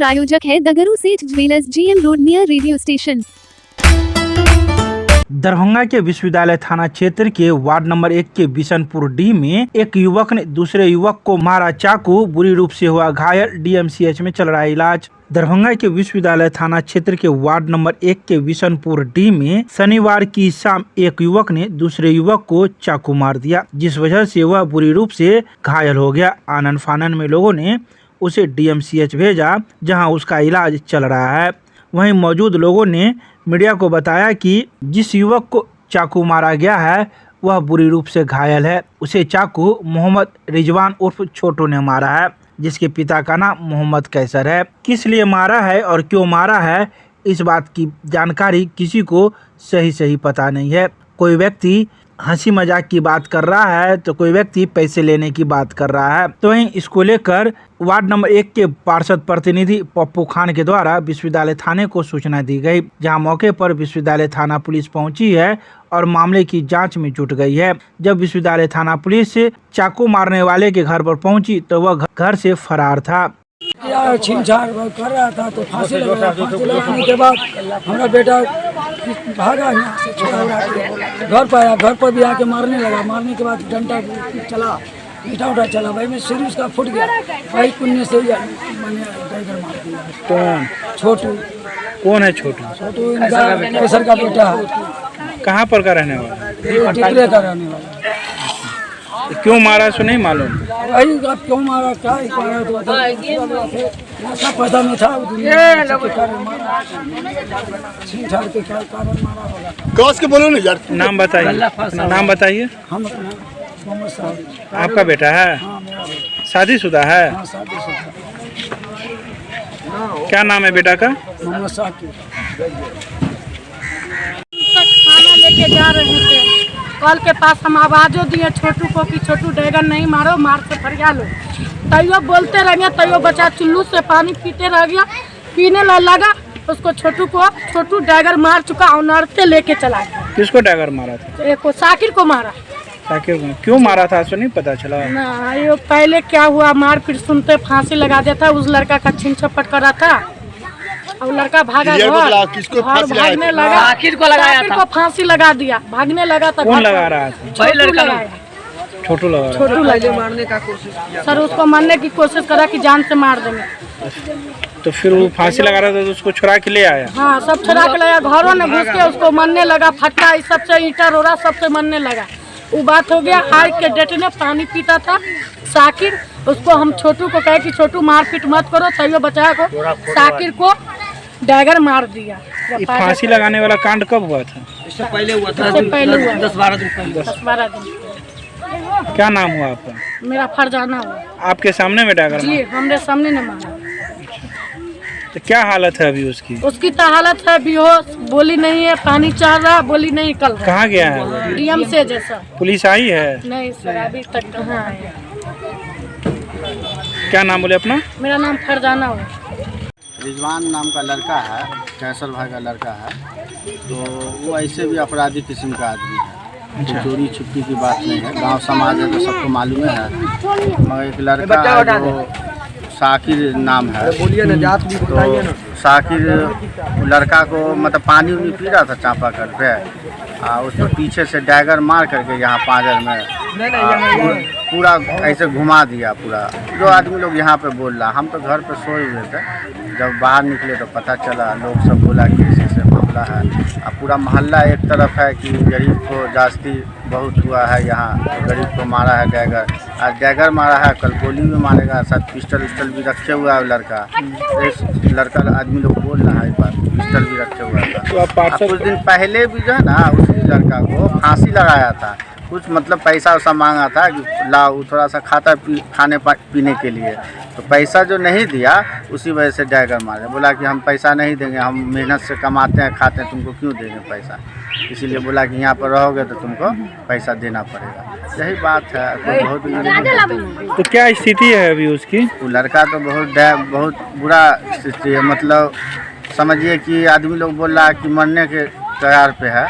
प्रायोजक है दगरू सेठ jewellers, GM road near radio station. Darbhanga के विश्वविद्यालय थाना क्षेत्र के वार्ड नंबर 1 के बिशनपुर डी में एक युवक ने दूसरे युवक को मारा चाकू, बुरी रूप से हुआ घायल, DMCH में चल रहा है इलाज। दरभंगा के विश्वविद्यालय थाना क्षेत्र के वार्ड नंबर 1 के बिशनपुर डी में शनिवार की शाम एक युवक ने दूसरे युवक को चाकू मार दिया, जिस वजह से वह बुरी रूप से घायल हो गया। आनन फानन में लोगों ने उसे DMCH भेजा, जहां उसका इलाज चल रहा है। वहीं मौजूद लोगों ने मीडिया को बताया कि जिस युवक को चाकू मारा गया है वह बुरी रूप से घायल है। उसे चाकू मोहम्मद रिजवान उर्फ छोटू ने मारा है, जिसके पिता का नाम मोहम्मद कैसर है। किस लिए मारा है और क्यों मारा है, इस बात की जानकारी किसी को सही पता नहीं है। कोई व्यक्ति हंसी मजाक की बात कर रहा है तो कोई व्यक्ति पैसे लेने की बात कर रहा है। तो वहीं इसको लेकर वार्ड नंबर 1 के पार्षद प्रतिनिधि पप्पू खान के द्वारा विश्वविद्यालय थाने को सूचना दी गई, जहां मौके पर विश्वविद्यालय थाना पुलिस पहुंची है और मामले की जांच में जुट गई है। जब विश्वविद्यालय थाना पुलिस चाकू मारने वाले के घर पर पहुंची तो वह घर से फरार था। छीनछाड़ कर रहा था तो फांसी लगाया। फांसी लगाने के बाद हमारा बेटा भागा यहाँ से, छोड़ा घर पर आया। घर पर भी आके मारने लगा। मारने के बाद डंडा चला, ईटा चला, भाई में सिर उसका फूट गया। भाई कुन्ने से मैंने टाइगर मार दिया। कौन? छोटू। कौन है छोटू? छोटू कैसर का बेटा है। कहाँ पर का रहने वाला? टिकरे का रहने वाला। क्यों मारा सो नहीं मालूम। वही आप क्यों मारा, क्या पता नहीं था। छीनछाड़ के क्या कारण मारा होगा। कौस के बोलो ना यार। नाम बताइए। नाम बताइए। हम अपना मोहम्मद साहब। आपका बेटा है? हाँ, मेरा बेटा। शादीशुदा है? हाँ, शादीशुदा। क्या नाम है बेटा का? मोहम्मद साहब। खाना लेके जा रहे थे, कल के पास हम आवाजों दिए छोटू को कि छोटू डैगर नहीं मारो, मार से फरिया लो। तैयो बोलते रह गया, तैयो बच्चा चुल्लू से पानी पीते रह गया। पीने लगा उसको, छोटू डैगर मार चुका और नरते लेके चला गया। किसको डैगर मारा था? एक को साकिर को मारा। साकिर को क्यों मारा था सो नहीं पता चला ना, ये पहले क्या हुआ, मार पीट सुनते फांसी लगा दिया था। उस लड़का का छीन झपट करा था और लड़का भागा घर भागने लगा। आखिर को लगाया था, को फांसी लगा दिया, भागने लगा था। कौन लगा रहा था? छोटू लगाया। छोटू लगा रहा छोटू लगे मारने का कोशिश किया सर, उसको मारने की कोशिश करा कि जान से मार देंगे। तो फिर वो फांसी लगा रहा था तो उसको छुड़ा के ले आया? हाँ, सब छुड़ा के लाया। घरों में घुस के उसको मरने लगा। फट्टा इस सबसे, ईटा रोड़ा सबसे मरने लगा। वो बात हो गया। आज के डेट में पानी पीता था साकिर। उसको हम छोटू को कहे कि छोटू मारपीट मत करो, तैयो बचा को साकिर को डैगर मार दिया। फांसी लगाने वाला कांड कब हुआ था? इससे पहले हुआ था, 10-12 दिन पहले। 10-12 दिन। क्या नाम हुआ आपका? मेरा फरजाना हुआ। आपके सामने में डैगर जी, हमरे सामने ने मारा। तो क्या हालत है अभी उसकी? उसकी तो हालत है बेहोश, बोली नहीं है, पानी चाह रहा, बोली नहीं निकल रहा। कहाँ गया है? DM से जैसा। पुलिस आई है? नहीं सर, अभी तक कहाँ आया। क्या नाम बोले अपना? मेरा नाम फरजाना हुआ। रिजवान नाम का लड़का है, कैसर भाई का लड़का है। तो वो ऐसे भी अपराधी किस्म का आदमी है। तो चोरी छुपी की बात नहीं है, गांव समाज है तो सबको मालूम है। मगर एक लड़का है जो साकिर नाम है, तो साकिर लड़का को मतलब पानी उनी पी रहा था चापा कर पे, उसको पीछे से डैगर मार करके यहाँ पांजर में पूरा ऐसे घुमा दिया पूरा। जो आदमी लोग यहाँ पे बोल रहा, हम तो घर पे सोए हुए थे। जब बाहर निकले तो पता चला, लोग सब बोला कि ऐसे मामला है। अब पूरा मोहल्ला एक तरफ है कि गरीब को जास्ती बहुत हुआ है, यहाँ गरीब को मारा है डैगर। आज डैगर मारा है, कल गोली में मारेगा। साथ पिस्टल भी रखे हुआ है लड़का। लड़का आदमी लोग बोल रहा है, पिस्टल भी रखे हुआ था। कुछ दिन पहले भी जो है ना, उसी लड़का को फांसी लगाया था। कुछ मतलब पैसा वैसा मांगा था कि लाओ थोड़ा सा खाने पीने के लिए, तो पैसा जो नहीं दिया उसी वजह से डैगर मारे। बोला कि हम पैसा नहीं देंगे, हम मेहनत से कमाते हैं खाते हैं, तुमको क्यों देंगे पैसा। इसीलिए बोला कि यहाँ पर रहोगे तो तुमको पैसा देना पड़ेगा। यही बात है। तो बहुत तो क्या स्थिति है अभी उसकी? वो लड़का तो बहुत बुरा स्थिति है। मतलब समझिए कि आदमी लोग बोल रहा है कि मरने के तैयार पे है,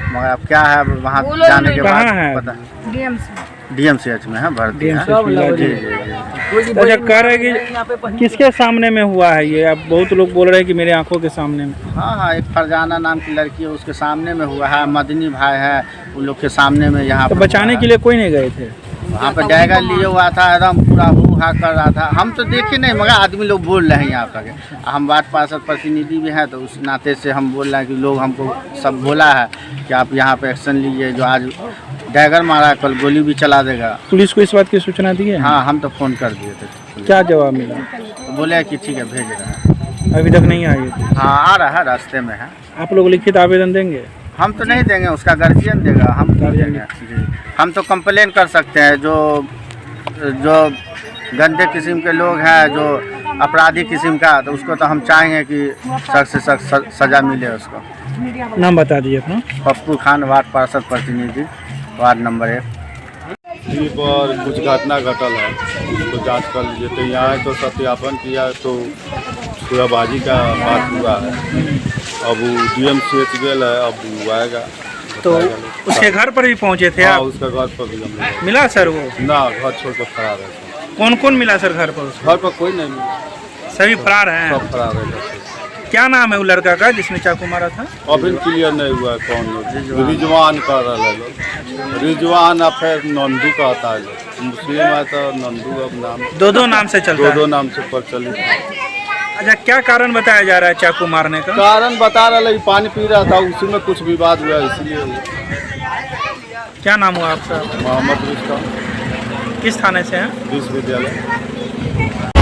मगर अब क्या है वहाँ जाने के बाद पता। DMCH में है भर्ती है। अच्छा, कह रहे हैं कि किसके सामने में हुआ है ये? अब बहुत लोग बोल रहे हैं कि मेरे आंखों के सामने में। हाँ हाँ, एक फरजाना नाम की लड़की है, उसके सामने में हुआ है। मदनी भाई है, उन लोग के सामने में यहाँ तो बचाने के लिए कोई नहीं गए थे? वहाँ पे डैगर लिए हुआ था, एकदम पूरा हू हा कर रहा था। हम तो देखे नहीं, मगर आदमी लोग बोल रहे हैं यहाँ पर। हम वार्ड पार्षद प्रतिनिधि भी हैं, तो उस नाते से हम बोल रहे हैं कि लोग हमको सब बोला है कि आप यहाँ पे एक्शन लीजिए। जो आज डैगर मारा, कल गोली भी चला देगा। पुलिस को इस बात की सूचना दी है? हाँ, हम तो फ़ोन कर दिए थे। क्या जवाब मिला? तो बोले कि ठीक है, भेज रहे हैं। अभी तक नहीं आई है? हाँ, आ रहा है, रास्ते में है। आप लोग लिखित आवेदन देंगे? हम तो नहीं देंगे, उसका गार्जियन देगा। हम देंगे जी। हम तो कंप्लेन कर सकते हैं। जो गंदे किस्म के लोग हैं, जो अपराधी किस्म का, तो उसको तो हम चाहेंगे कि सख्त से सख्त सज़ा मिले उसको। नाम बता दीजिए अपना। पप्पू खान, वार्ड पार्षद प्रतिनिधि, वार्ड नंबर 1। यहीं पर कुछ घटना घटल है, उसको जांच कर लीजिए। तो यहाँ तो सत्यापन किया तो खुराबाजी का बात हुआ है। अब वो DMCH गेल है, अब वो आएगा। तो उसके घर पर भी पहुंचे थे हाँ, आप? उसका घर पर भी हम लोग। मिला सर वो? ना, घर छोड़ कर फरार है। कौन कौन मिला सर घर पर उसको? घर पर कोई नहीं मिला, सभी फरार हैं? सब फरार है। क्या नाम है वो लड़का का जिसने चाकू मारा था? अभी क्लियर नहीं हुआ है कौन। रिजवान कर रहा है लोग, रिजवान या फिर नंदू कहता है लोग। मुस्लिम है तो नंदू अब नाम, दो नाम से चलता है? दो नाम से प्रचलित है। अच्छा, क्या कारण बताया जा रहा है चाकू मारने का? कारण बता रहा है, पानी पी रहा था, उसी में कुछ विवाद हुआ, इसलिए। क्या नाम हुआ आपका? मोहम्मद रुस्तम, किस थाने से हैं? विश्वविद्यालय।